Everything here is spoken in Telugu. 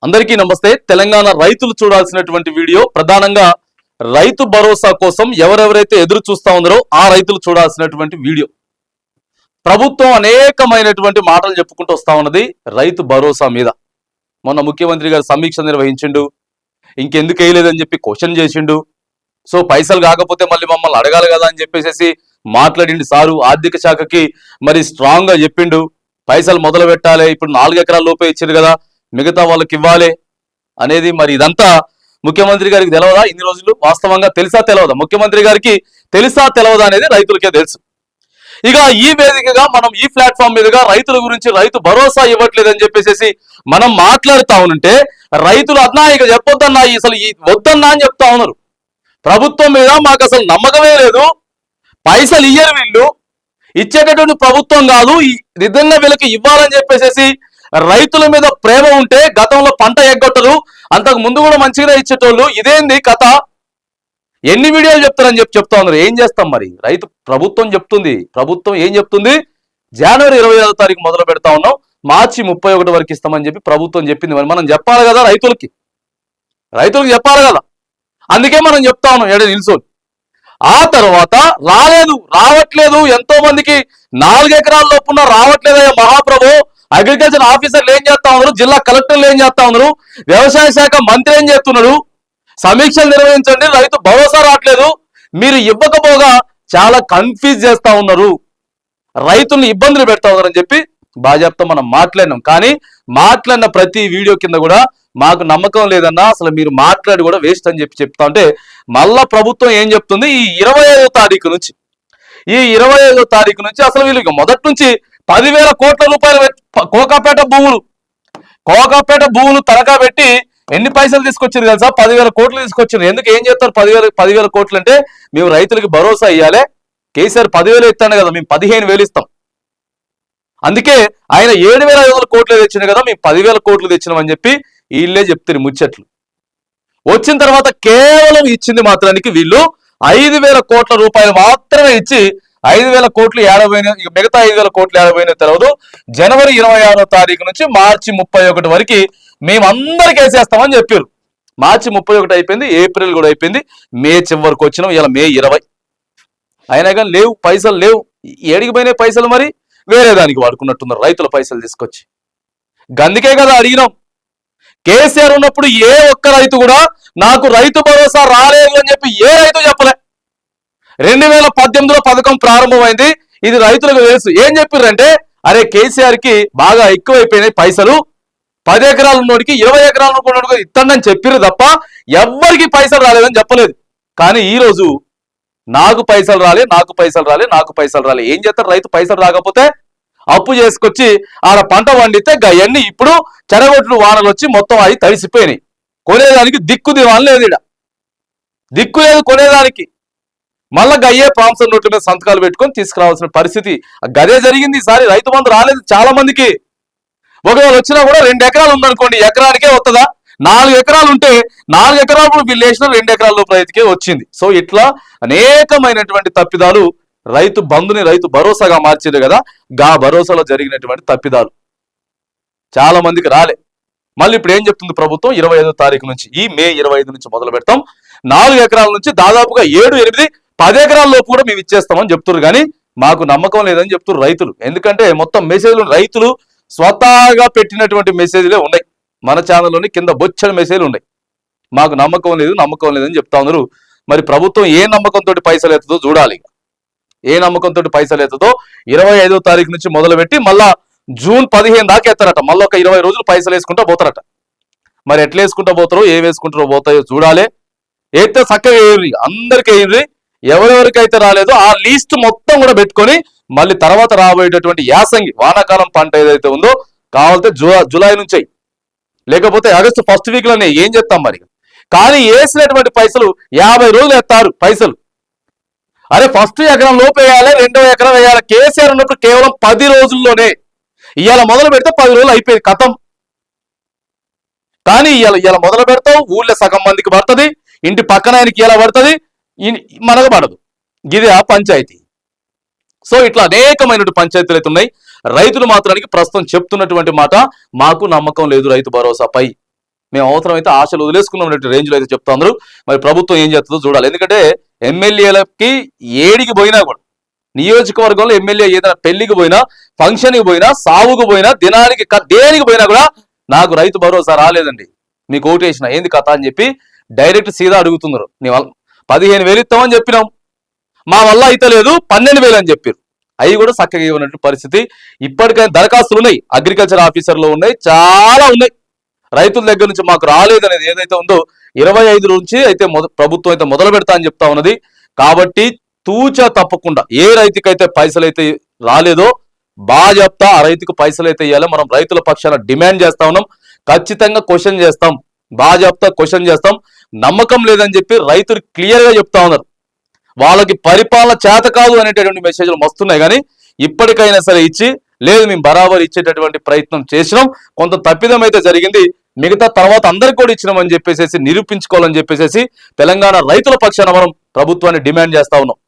అందరికీ నమస్తే. తెలంగాణ రైతులు చూడాల్సినటువంటి వీడియో ప్రధానంగా రైతు భరోసా కోసం ఎవరెవరైతే ఎదురు చూస్తా ఉన్నారో ఆ రైతులు చూడాల్సినటువంటి వీడియో. ప్రభుత్వం అనేకమైనటువంటి మాటలు చెప్పుకుంటూ వస్తా ఉన్నది రైతు భరోసా మీద. మొన్న ముఖ్యమంత్రి గారు సమీక్ష నిర్వహించిండు, ఇంకెందుకు వేయలేదని చెప్పి క్వశ్చన్ చేసిండు. సో పైసలు కాకపోతే మళ్ళీ మమ్మల్ని అడగాలి కదా అని చెప్పేసి మాట్లాడిండు సారు. ఆర్థిక శాఖకి మరి స్ట్రాంగ్ గా చెప్పిండు, పైసలు మొదలు పెట్టాలి, ఇప్పుడు 4 ఎకరాల లోపే ఇచ్చారు కదా, మిగతా వాళ్ళకి ఇవ్వాలి అనేది. మరి ఇదంతా ముఖ్యమంత్రి గారికి తెలవదా? ఇన్ని రోజులు వాస్తవంగా తెలుసా తెలవదా? ముఖ్యమంత్రి గారికి తెలుసా తెలవదా అనేది రైతులకే తెలుసు. ఇక ఈ వేదికగా మనం ఈ ప్లాట్ఫామ్ మీదుగా రైతుల గురించి రైతు భరోసా ఇవ్వట్లేదని చెప్పేసి మనం మాట్లాడుతా ఉంటే రైతులు అన్నా ఇక చెప్పొద్దన్నా, అసలు వద్దన్నా అని చెప్తా ఉన్నారు. ప్రభుత్వం మీద మాకు అసలు నమ్మకమే లేదు, పైసలు ఇయ్యరు, వీళ్ళు ఇచ్చేటటువంటి ప్రభుత్వం కాదు, నిజంగా వీళ్ళకి ఇవ్వాలని చెప్పేసి రైతుల మీద ప్రేమ ఉంటే గతంలో పంట ఎగ్గొట్టరు, అంతకు ముందు కూడా మంచిగానే ఇచ్చేటోళ్ళు. ఇదేంది కథ? ఎన్ని వీడియోలు చెప్తారని చెప్తా ఉన్నారు. ఏం చేస్తాం మరి? ప్రభుత్వం చెప్తుంది, ప్రభుత్వం ఏం చెప్తుంది? జనవరి 25వ తారీఖు మొదలు పెడతా ఉన్నాం, మార్చి 31 వరకు ఇస్తామని చెప్పి ప్రభుత్వం చెప్పింది. మరి మనం చెప్పాలి కదా, రైతులకి చెప్పాలి కదా. అందుకే మనం చెప్తా ఉన్నాం ఏడా నిల్చొని. ఆ తర్వాత రావట్లేదు, ఎంతో మందికి 4 ఎకరాల లోపున రావట్లేదయ్యా మహాప్రభు. అగ్రికల్చర్ ఆఫీసర్లు ఏం చేస్తా ఉన్నారు, జిల్లా కలెక్టర్లు ఏం చేస్తా ఉన్నారు, వ్యవసాయ శాఖ మంత్రి ఏం చేస్తున్నాడు, సమీక్షలు నిర్వహించండి, రైతు భరోసా రావట్లేదు, మీరు ఇవ్వకపోగా చాలా కన్ఫ్యూజ్ చేస్తా ఉన్నారు, రైతుల్ని ఇబ్బందులు పెడతా ఉన్నారు అని చెప్పి బాజాప్తా మనం మాట్లాడినాం. కానీ మాట్లాడిన ప్రతి వీడియో కింద కూడా మాకు నమ్మకం లేదన్నా, అసలు మీరు మాట్లాడి కూడా వేస్ట్ అని చెప్పి చెప్తా ఉంటే మళ్ళా ప్రభుత్వం ఏం చెప్తుంది, ఈ 25వ తారీఖు నుంచి అసలు వీళ్ళు మొదటి నుంచి 10,000 కోట్ల రూపాయలు కోకాపేట భూములు తనఖా పెట్టి ఎన్ని పైసలు తీసుకొచ్చారు తెలుసా? 10,000 కోట్లు తీసుకొచ్చారు. ఎందుకు ఏం చేస్తారు? 10,000 కోట్లు అంటే మేము రైతులకి భరోసా ఇవ్వాలి, కేసీఆర్ 10,000 ఇస్తాను కదా, మేము 15,000 ఇస్తాం, అందుకే ఆయన 7,500 కోట్లు తెచ్చింది కదా, మేము 10,000 కోట్లు తెచ్చినామని చెప్పి వీళ్ళే చెప్తారు ముచ్చట్లు. వచ్చిన తర్వాత కేవలం ఇచ్చింది మాత్రానికి వీళ్ళు 5,000 కోట్ల రూపాయలు మాత్రమే ఇచ్చి 5,000 కోట్లు ఏడబోయిన, మిగతా 5,000 కోట్లు ఏడబోయిన తెలియదు. జనవరి 26వ తారీఖు నుంచి మార్చి 31 వరకు మేమందరికి వేసేస్తామని చెప్పారు. మార్చి 31 అయిపోయింది, ఏప్రిల్ కూడా అయిపోయింది, మే చివరికి వచ్చినాం, ఇలా మే 20 అయినా కానీ లేవు, పైసలు లేవు. ఏడికి పోయినాయి పైసలు? మరి వేరే దానికి వాడుకున్నట్టున్నారు రైతుల పైసలు తీసుకొచ్చి. గందుకే కదా అడిగినాం, కేసీఆర్ ఉన్నప్పుడు ఏ ఒక్క రైతు కూడా నాకు రైతు భరోసా రాలేదు అని చెప్పి ఏ రైతు చెప్పలే. 2018లో పథకం ప్రారంభమైంది, ఇది రైతులకు తెలుసు. ఏం చెప్పారంటే, అరే కేసీఆర్ కి బాగా ఎక్కువైపోయినాయి పైసలు, 10 ఎకరాలు ఉన్నోడికి 20 ఎకరాలు ఉన్నోడికి ఇస్తానని చెప్పారు తప్ప ఎవ్వరికి పైసలు రాలేదని చెప్పలేదు. కానీ ఈ రోజు నాకు పైసలు రాలే. ఏం చేస్తారు? రైతు పైసలు రాకపోతే అప్పు చేసుకొచ్చి ఆడ పంట పండితే గయన్ని ఇప్పుడు చెడగొట్లు వానలు వచ్చి మొత్తం అవి తడిసిపోయినాయి. కొనేదానికి దిక్కు దివాన్ లేదు, దిక్కు లేదు కొనేదానికి. మళ్ళా గయ్యే ప్రాంసం నోట్ల మీద సంతకాలు పెట్టుకొని తీసుకురావాల్సిన పరిస్థితి గదే జరిగింది. ఈసారి రైతు బంధు రాలేదు చాలా మందికి. ఒకవేళ వచ్చినా కూడా 2 ఎకరాలు ఉందనుకోండి, ఎకరానికే వస్తుందా? 4 ఎకరాలు ఉంటే 4 ఎకరాలు వీళ్ళు వేసిన 2 ఎకరాల లోపు రైతుకే వచ్చింది. సో ఇట్లా అనేకమైనటువంటి తప్పిదాలు రైతు బంధుని రైతు భరోసాగా మార్చారు కదా, గా భరోసాలో జరిగినటువంటి తప్పిదాలు చాలా మందికి రాలే. మళ్ళీ ఇప్పుడు ఏం చెప్తుంది ప్రభుత్వం, 25వ తారీఖు నుంచి, ఈ మే 25 నుంచి మొదలు పెడతాం, 4 ఎకరాల నుంచి దాదాపుగా 7, 8, 10 ఎకరాల లోపు కూడా మేము ఇచ్చేస్తామని చెప్తున్నారు. కానీ మాకు నమ్మకం లేదని చెప్తున్నారు రైతులు. ఎందుకంటే మొత్తం మెసేజ్లు రైతులు స్వతహాగా పెట్టినటువంటి మెసేజ్లే ఉన్నాయి. మన ఛానల్లోని కింద బొచ్చని మెసేజ్లు ఉన్నాయి. మాకు నమ్మకం లేదని చెప్తా ఉన్నారు. మరి ప్రభుత్వం ఏ నమ్మకంతో పైసలు ఎత్తుందో చూడాలి. ఏ నమ్మకంతో పైసలు ఎత్తుందో 25వ తారీఖు నుంచి మొదలుపెట్టి మళ్ళా జూన్ 15 దాకా ఎత్తారట. మళ్ళీ ఒక 20 రోజులు పైసలు వేసుకుంటా పోతారట. మరి ఎట్లా వేసుకుంటా పోతారో, ఏం వేసుకుంటారో పోతాయో చూడాలి. అయితే చక్కగా వేయండి, అందరికి వేయండి. ఎవరెవరికైతే రాలేదో ఆ లీస్ట్ మొత్తం కూడా పెట్టుకొని మళ్ళీ తర్వాత రాబోయేటటువంటి యాసంగి వానాకాలం పంట ఏదైతే ఉందో కావాలంటే జూలై నుంచి, లేకపోతే ఆగస్టు ఫస్ట్ వీక్ లోనే ఏం చేస్తాం మరి. కానీ వేసినటువంటి పైసలు 50 రోజులు ఎత్తారు పైసలు. అరే ఫస్ట్ ఎకరం లోపు వేయాలి, 2వ ఎకరం వేయాలి. కేసీఆర్ ఉన్నప్పుడు కేవలం 10 రోజుల్లోనే, ఇవాళ మొదలు పెడితే 10 రోజులు అయిపోయింది కథం. కానీ ఇవాళ మొదలు పెడతావు, ఊళ్ళో సగం మందికి పడుతుంది, ఇంటి పక్కన ఆయనకి ఇలా పడుతుంది, మనకు పడదు. ఇది ఆ పంచాయతీ. సో ఇట్లా అనేకమైనటువంటి పంచాయతీలు అయితే ఉన్నాయి. రైతులు మాత్రానికి ప్రస్తుతం చెప్తున్నటువంటి మాట, మాకు నమ్మకం లేదు రైతు భరోసాపై. మేము అవసరమైతే ఆశలు వదిలేసుకున్నాం రేంజ్ లో అయితే చెప్తా ఉన్నారు. మరి ప్రభుత్వం ఏం చేస్తుందో చూడాలి. ఎందుకంటే ఎమ్మెల్యేలకి ఏడికి పోయినా కూడా, నియోజకవర్గంలో ఎమ్మెల్యే ఏదైనా పెళ్లికి పోయినా, ఫంక్షన్కి పోయినా, సావుకు పోయినా, దినానికి దేనికి పోయినా కూడా నాకు రైతు భరోసా రాలేదండి, మీకు ఓటేసిన ఏంది కథ అని చెప్పి డైరెక్ట్ సీదా అడుగుతున్నారు. నీ వల్ల 15,000 ఇస్తామని చెప్పినాం, మా వల్ల అయితే లేదు 12,000 అని చెప్పారు. అవి కూడా చక్కగా ఇవ్వనట్టు పరిస్థితి. ఇప్పటికైనా దరఖాస్తులు ఉన్నాయి, అగ్రికల్చర్ ఆఫీసర్లో ఉన్నాయి, చాలా ఉన్నాయి. రైతుల దగ్గర నుంచి మాకు రాలేదనేది ఏదైతే ఉందో 25 నుంచి అయితే ప్రభుత్వం అయితే మొదలు పెడతా అని చెప్తా ఉన్నది. కాబట్టి తూచా తప్పకుండా ఏ రైతుకైతే పైసలు అయితే రాలేదో బాగా చెప్తా, ఆ రైతుకు పైసలు అయితే ఇవ్వాలి. మనం రైతుల పక్షాన డిమాండ్ చేస్తా ఉన్నాం, ఖచ్చితంగా క్వశ్చన్ చేస్తాం, బాగా చెప్తా క్వశ్చన్ చేస్తాం. నమ్మకం లేదని చెప్పి రైతులు క్లియర్ గా చెప్తా ఉన్నారు. వాళ్ళకి పరిపాలన చేత కాదు అనేటటువంటి మెసేజ్లు వస్తున్నాయి. కానీ ఇప్పటికైనా సరే ఇచ్చి, లేదు మేము బరాబర్ ఇచ్చేటటువంటి ప్రయత్నం చేసినాం, కొంత తప్పిదం అయితే జరిగింది, మిగతా తర్వాత అందరికి కూడా ఇచ్చినామని చెప్పేసి నిరూపించుకోవాలని చెప్పేసి తెలంగాణ రైతుల పక్షాన మనం ప్రభుత్వాన్ని డిమాండ్ చేస్తా ఉన్నాం.